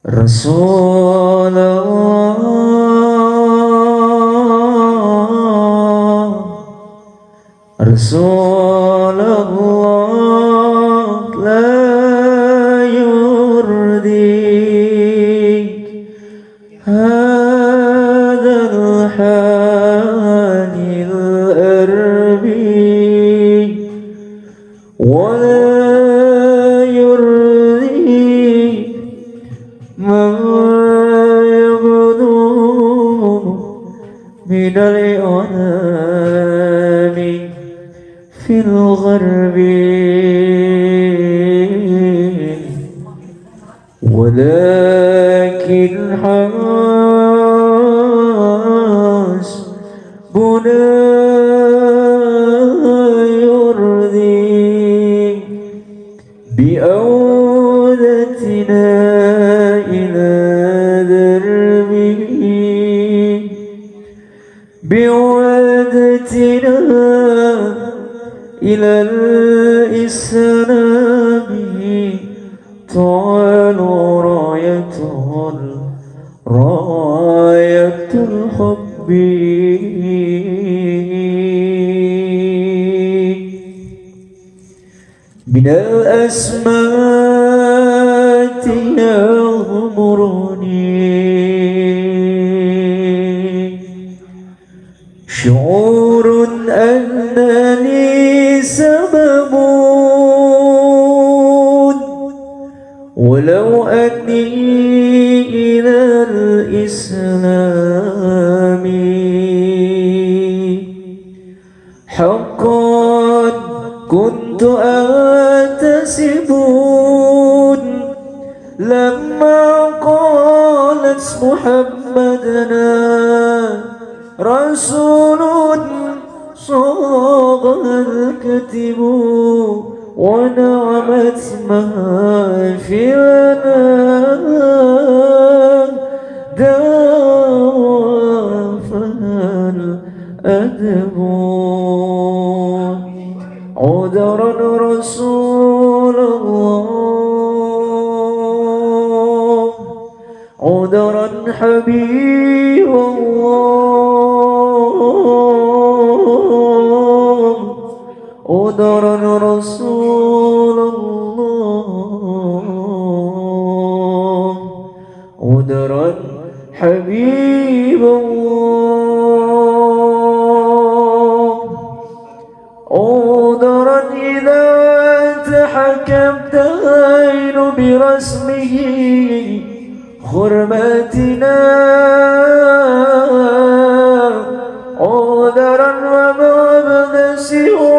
رسول الله رسول الله لا يرضيك هذا الحاني الأربي ولا يرضيك ما يبدو من الأنام في الغرب ولكن حسبنا يرضي بأودتنا إلى دربه بأودتنا إلى الإسلام تعال راية الحب من الأسمات يغمرني شعور أنني سبب ولو أني إلى الإسلام حقا كنت أتسب لما قالت محمدنا رسول صاغ الكتب ونعمت ما في لنا دافها الأدب عذرا رسول الله عذرا حبيب الله عذرا رسول الله عذرا حبيب الله عذرا إذا تحكمت عين برسمه حرمتنا عذرا وما سوى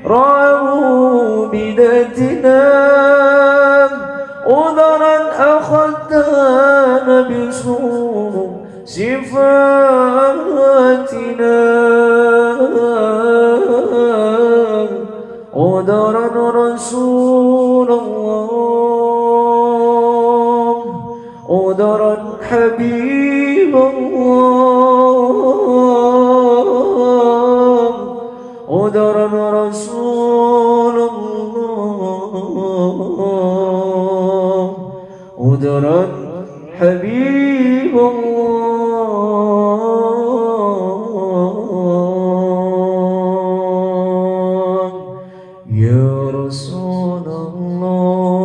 رأوا بدتنا عذرا أخذنا بسوء صفاتنا عذرا رسول الله عذرا حبيب الله عذرا رسول الله عذرا حبيب الله